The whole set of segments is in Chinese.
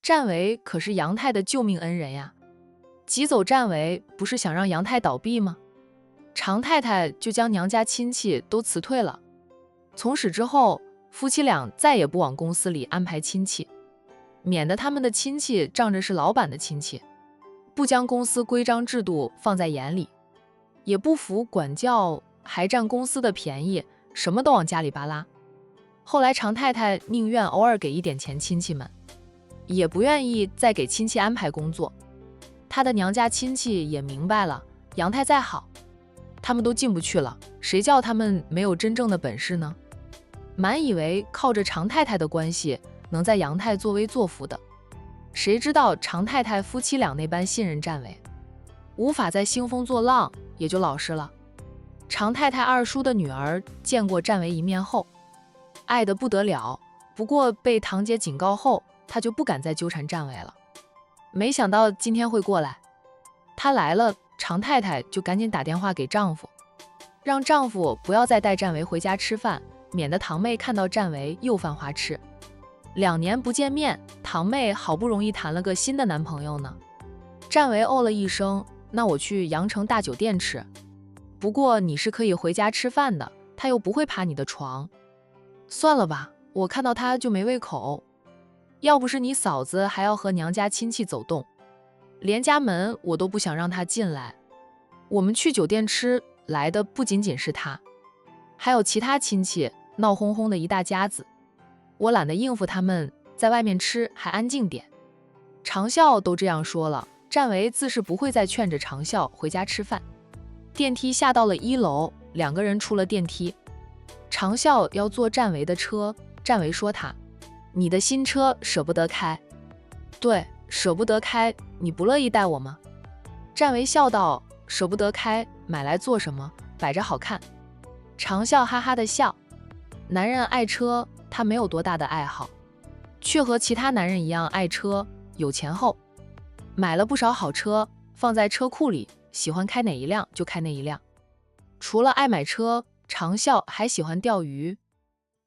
占为可是杨太的救命恩人呀，挤走占为不是想让杨太倒闭吗？常太太就将娘家亲戚都辞退了。从始之后，夫妻俩再也不往公司里安排亲戚，免得他们的亲戚仗着是老板的亲戚，不将公司规章制度放在眼里，也不服管教，还占公司的便宜，什么都往家里扒拉。后来常太太宁愿偶尔给一点钱亲戚们，也不愿意再给亲戚安排工作。她的娘家亲戚也明白了，杨太再好，他们都进不去了，谁叫他们没有真正的本事呢？满以为靠着常太太的关系能在杨太作威作福的，谁知道常太太夫妻俩那般信任占为，无法再兴风作浪，也就老实了。常太太二叔的女儿见过占为一面后，爱得不得了，不过被堂姐警告后，她就不敢再纠缠占为了。没想到今天会过来，她来了，常太太就赶紧打电话给丈夫，让丈夫不要再带占为回家吃饭，免得堂妹看到占为又犯花痴。2年不见面，堂妹好不容易谈了个新的男朋友呢。占为哦了一声，那我去阳城大酒店吃，不过你是可以回家吃饭的，他又不会爬你的床。算了吧，我看到他就没胃口。要不是你嫂子还要和娘家亲戚走动，连家门我都不想让他进来。我们去酒店吃来的不仅仅是他，还有其他亲戚，闹哄哄的一大家子，我懒得应付他们，在外面吃还安静点。常笑都这样说了，占为自是不会再劝着常笑回家吃饭。电梯下到了1楼，2个人出了电梯。常笑要坐占为的车，占为说他，你的新车舍不得开。对，舍不得开，你不乐意带我吗？占为笑道，舍不得开，买来做什么？摆着好看。常笑哈哈的笑，男人爱车，他没有多大的爱好，却和其他男人一样爱车，有钱后买了不少好车，放在车库里，喜欢开哪一辆就开哪一辆。除了爱买车，常笑还喜欢钓鱼，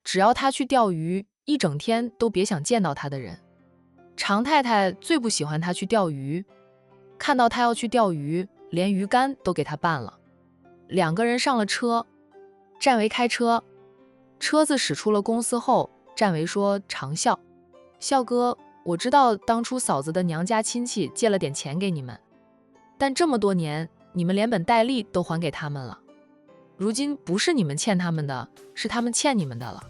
只要他去钓鱼，一整天都别想见到他的人。常太太最不喜欢他去钓鱼，看到他要去钓鱼，连鱼竿都给他办了。2个人上了车，占为开车，车子驶出了公司后，占为说常笑，笑哥，我知道当初嫂子的娘家亲戚借了点钱给你们，但这么多年你们连本带利都还给他们了，如今不是你们欠他们的，是他们欠你们的了。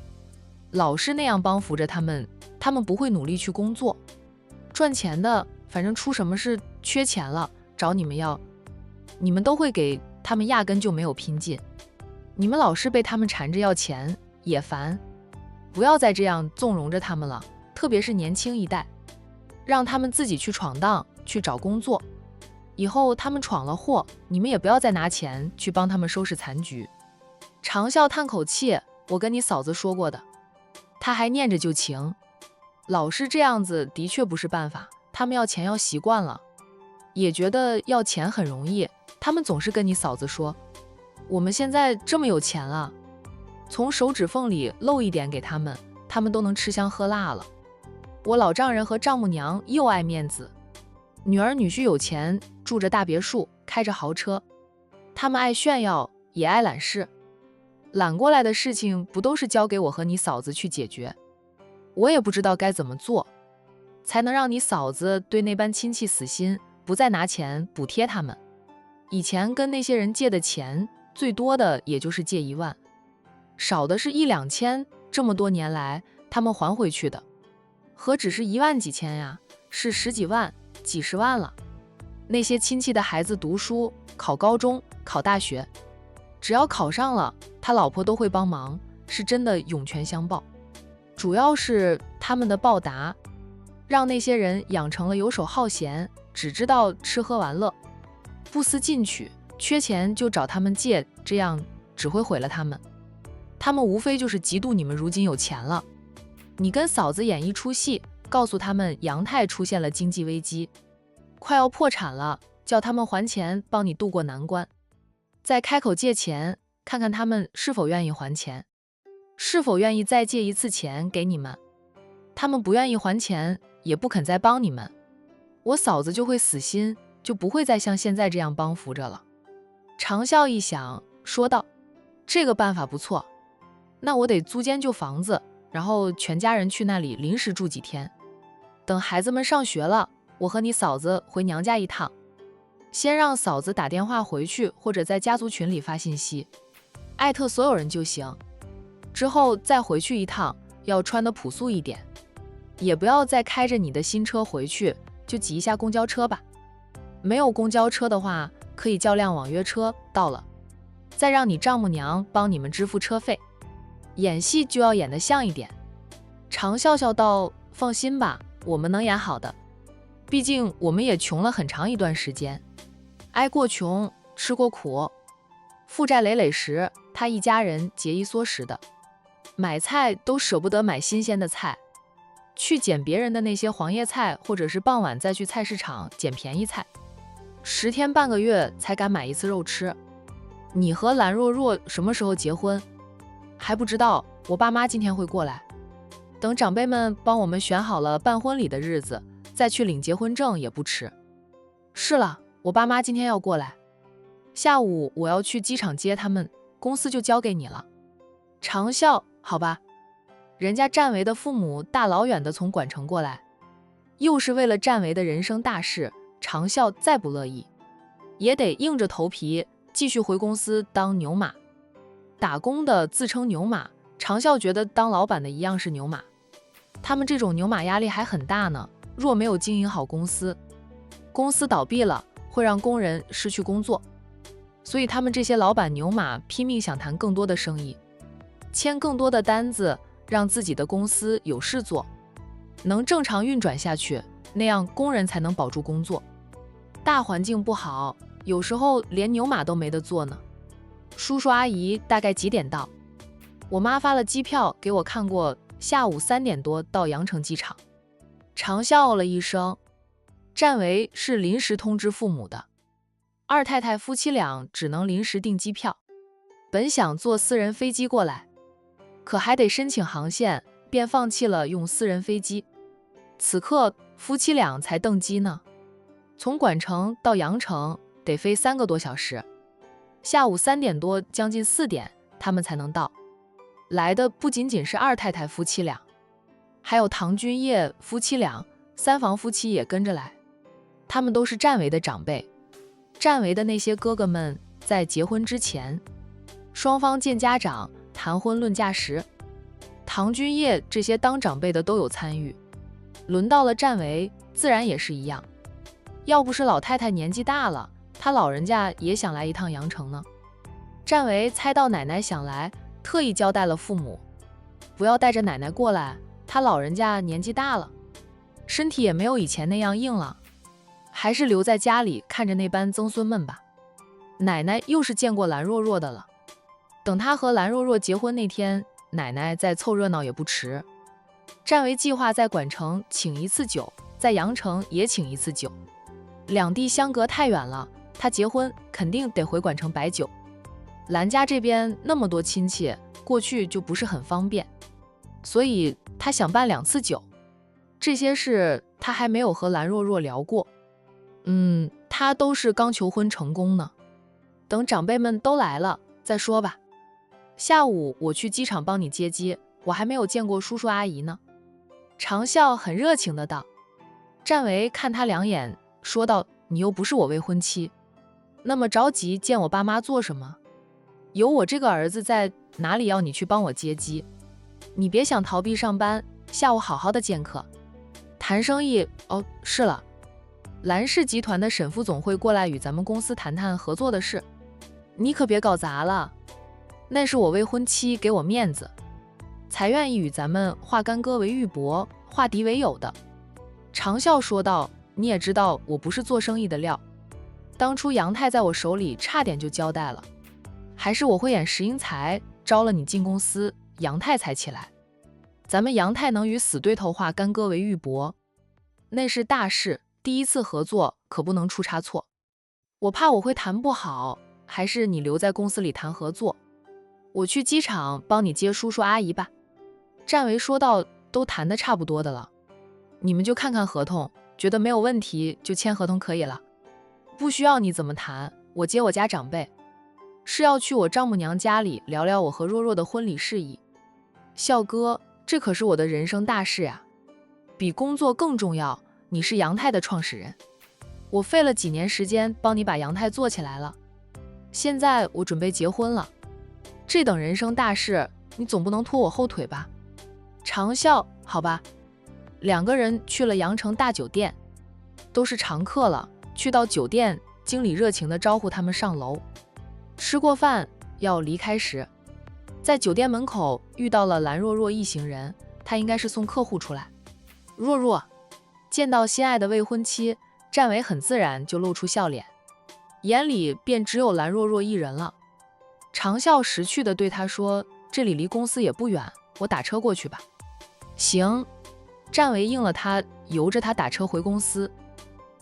老是那样帮扶着他们，他们不会努力去工作赚钱的，反正出什么事缺钱了找你们要，你们都会给，他们压根就没有拼劲。你们老是被他们缠着要钱，也烦，不要再这样纵容着他们了，特别是年轻一代，让他们自己去闯荡，去找工作。以后他们闯了祸，你们也不要再拿钱去帮他们收拾残局。常笑叹口气，我跟你嫂子说过的，她还念着旧情，老是这样子的确不是办法，他们要钱要习惯了，也觉得要钱很容易，他们总是跟你嫂子说，我们现在这么有钱了，从手指缝里漏一点给他们，他们都能吃香喝辣了。我老丈人和丈母娘又爱面子，女儿女婿有钱，住着大别墅，开着豪车，他们爱炫耀，也爱揽事，揽过来的事情不都是交给我和你嫂子去解决，我也不知道该怎么做，才能让你嫂子对那般亲戚死心，不再拿钱补贴他们。以前跟那些人借的钱，最多的也就是借1万，少的是1、2千，这么多年来他们还回去的，何止是1万几千呀，是10几万、几十万了。那些亲戚的孩子读书，考高中、考大学，只要考上了，他老婆都会帮忙，是真的涌泉相报。主要是他们的报答，让那些人养成了游手好闲，只知道吃喝玩乐，不思进取，缺钱就找他们借，这样只会毁了他们。他们无非就是嫉妒你们如今有钱了。你跟嫂子演一出戏，告诉他们杨太出现了经济危机，快要破产了，叫他们还钱，帮你渡过难关。再开口借钱，看看他们是否愿意还钱，是否愿意再借一次钱给你们。他们不愿意还钱，也不肯再帮你们，我嫂子就会死心，就不会再像现在这样帮扶着了。长啸一想，说道：这个办法不错，那我得租间旧房子，然后全家人去那里临时住几天。等孩子们上学了，我和你嫂子回娘家一趟，先让嫂子打电话回去，或者在家族群里发信息，艾特所有人就行。之后再回去一趟，要穿得朴素一点，也不要再开着你的新车回去，就挤一下公交车吧。没有公交车的话，可以叫辆网约车，到了再让你丈母娘帮你们支付车费。演戏就要演得像一点。常笑笑道：放心吧，我们能演好的，毕竟我们也穷了很长一段时间，挨过穷，吃过苦，负债累累时，他一家人节衣缩食的，买菜都舍不得买新鲜的菜，去捡别人的那些黄叶菜，或者是傍晚再去菜市场捡便宜菜，10天半个月才敢买一次肉吃。你和蓝若若什么时候结婚？还不知道，我爸妈今天会过来，等长辈们帮我们选好了办婚礼的日子，再去领结婚证也不迟。是了，我爸妈今天要过来，下午我要去机场接他们，公司就交给你了。长啸：好吧，人家占维的父母大老远的从管城过来，又是为了占维的人生大事，长啸再不乐意，也得硬着头皮继续回公司当牛马。打工的自称牛马，长啸觉得当老板的一样是牛马，他们这种牛马压力还很大呢。若没有经营好公司，公司倒闭了，会让工人失去工作，所以他们这些老板牛马拼命想谈更多的生意，签更多的单子，让自己的公司有事做，能正常运转下去，那样工人才能保住工作。大环境不好，有时候连牛马都没得做呢。叔叔阿姨大概几点到？我妈发了机票给我看过，下午3点多到羊城机场。长啸了一声，占维是临时通知父母的，二太太夫妻俩只能临时订机票，本想坐私人飞机过来，可还得申请航线，便放弃了用私人飞机。此刻夫妻俩才登机呢，从管城到羊城得飞3个多小时，下午3点多将近4点他们才能到。来的不仅仅是二太太夫妻俩，还有唐君业夫妻俩，3房夫妻也跟着来，他们都是占维的长辈。占维的那些哥哥们在结婚之前，双方见家长谈婚论嫁时，唐君业这些当长辈的都有参与，轮到了占维自然也是一样。要不是老太太年纪大了，他老人家也想来一趟羊城呢。占维猜到奶奶想来，特意交代了父母，不要带着奶奶过来，他老人家年纪大了，身体也没有以前那样硬了，还是留在家里看着那班曾孙们吧。奶奶又是见过蓝若若的了，等他和蓝若若结婚那天，奶奶再凑热闹也不迟。占维计划在管城请一次酒，在羊城也请一次酒，两地相隔太远了，他结婚肯定得回管城摆酒。蓝家这边那么多亲戚，过去就不是很方便，所以他想办2次酒。这些事他还没有和蓝若若聊过，他都是刚求婚成功呢，等长辈们都来了再说吧。下午我去机场帮你接机，我还没有见过叔叔阿姨呢。长啸很热情的道。占维看他2眼，说道：你又不是我未婚妻，那么着急见我爸妈做什么？有我这个儿子在，哪里要你去帮我接机？你别想逃避上班，下午好好的见客谈生意。哦，是了，蓝氏集团的沈副总会过来与咱们公司谈谈合作的事，你可别搞砸了，那是我未婚妻给我面子，才愿意与咱们化干戈为玉帛，化敌为友的。长啸说道：你也知道我不是做生意的料，当初杨太在我手里差点就交代了，还是我会演石英才招了你进公司，杨太才起来。咱们杨太能与死对头化干戈为玉帛，那是大事，第一次合作可不能出差错。我怕我会谈不好，还是你留在公司里谈合作，我去机场帮你接叔叔阿姨吧。占维说道：都谈得差不多的了，你们就看看合同，觉得没有问题就签合同可以了，不需要你怎么谈，我接我家长辈，是要去我丈母娘家里聊聊我和若若的婚礼事宜。笑哥，这可是我的人生大事啊，比工作更重要，你是杨泰的创始人，我费了几年时间帮你把杨泰做起来了，现在我准备结婚了，这等人生大事，你总不能拖我后腿吧？长啸，好吧。两个人去了阳城大酒店，都是常客了，去到酒店，经理热情地招呼他们上楼。吃过饭要离开时，在酒店门口遇到了蓝若若一行人，她应该是送客户出来。若若见到心爱的未婚妻，战伟很自然就露出笑脸，眼里便只有蓝若若一人了。长啸识趣地对他说，这里离公司也不远，我打车过去吧。行。战伟应了他，由着他打车回公司。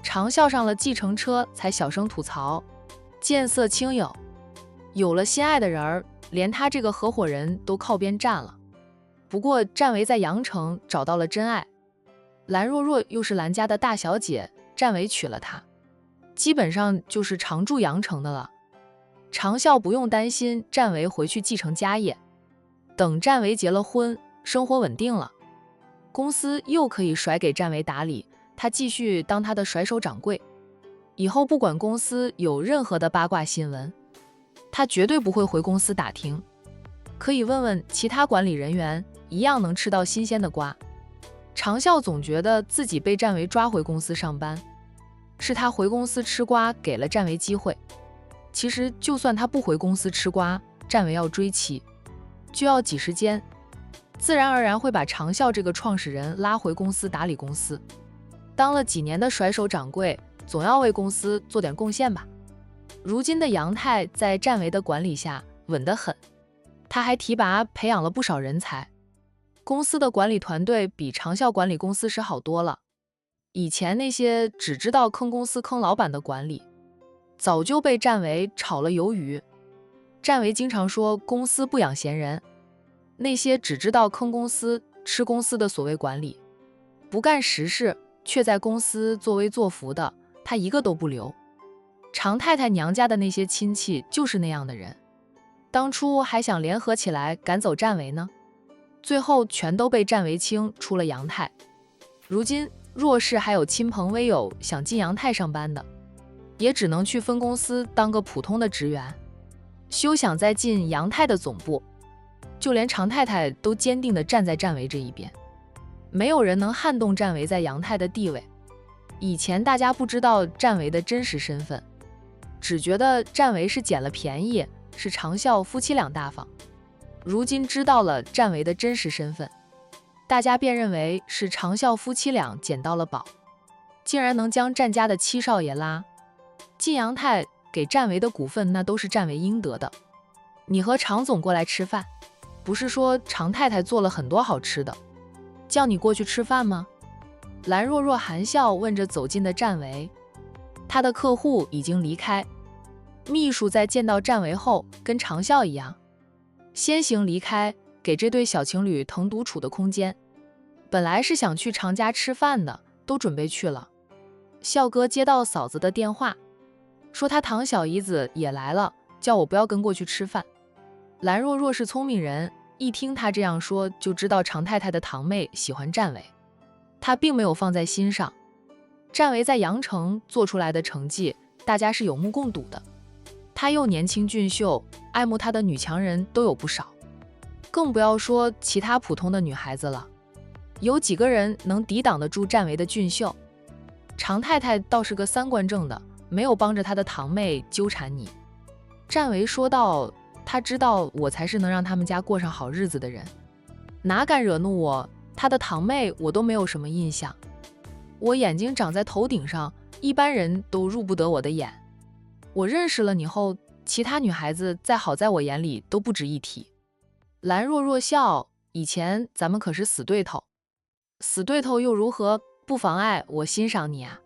长啸上了计程车，才小声吐槽，见色轻友，有了心爱的人儿，连他这个合伙人都靠边站了。不过战伟在阳城找到了真爱，蓝若若又是蓝家的大小姐，战伟娶了她，基本上就是常驻阳城的了。长啸不用担心战伟回去继承家业，等战伟结了婚，生活稳定了，公司又可以甩给战伟打理，他继续当他的甩手掌柜。以后不管公司有任何的八卦新闻，他绝对不会回公司打听，可以问问其他管理人员，一样能吃到新鲜的瓜。长啸总觉得自己被战伟抓回公司上班，是他回公司吃瓜给了战伟机会。其实就算他不回公司吃瓜，战伟要追妻就要几十间，自然而然会把长啸这个创始人拉回公司打理公司。当了几年的甩手掌柜，总要为公司做点贡献吧。如今的杨泰在战维的管理下稳得很，他还提拔培养了不少人才，公司的管理团队比长啸管理公司时好多了。以前那些只知道坑公司坑老板的管理，早就被战维炒了鱿鱼。战维经常说公司不养闲人，那些只知道坑公司吃公司的所谓管理，不干实事却在公司作威作福的，他一个都不留。常太太娘家的那些亲戚就是那样的人，当初还想联合起来赶走战维呢，最后全都被战维清出了杨泰。如今若是还有亲朋微友想进杨泰上班的，也只能去分公司当个普通的职员，休想再进杨泰的总部。就连常太太都坚定地站在战维这一边，没有人能撼动战维在杨泰的地位。以前大家不知道战维的真实身份，只觉得战维是捡了便宜，是长啸夫妻俩大方。如今知道了战维的真实身份，大家便认为是长啸夫妻俩捡到了宝，竟然能将战家的七少爷拉进杨泰，给战维的股份那都是战维应得的。你和常总过来吃饭，不是说常太太做了很多好吃的，叫你过去吃饭吗？蓝若若含笑问着走近的战维。他的客户已经离开，秘书在见到战维后跟长啸一样，先行离开，给这对小情侣腾独处的空间。本来是想去常家吃饭的，都准备去了。笑哥接到嫂子的电话，说他堂小姨子也来了，叫我不要跟过去吃饭。蓝若若是聪明人，一听他这样说，就知道常太太的堂妹喜欢战维，他并没有放在心上。战维在阳城做出来的成绩，大家是有目共睹的。他又年轻俊秀，爱慕他的女强人都有不少，更不要说其他普通的女孩子了，有几个人能抵挡得住战维的俊秀？常太太倒是个三观正的，没有帮着他的堂妹纠缠你。战维说道，他知道我才是能让他们家过上好日子的人，哪敢惹怒我？他的堂妹我都没有什么印象，我眼睛长在头顶上，一般人都入不得我的眼。我认识了你后，其他女孩子再好在我眼里都不值一提。蓝若若笑，以前咱们可是死对头，死对头又如何？不妨碍我欣赏你啊。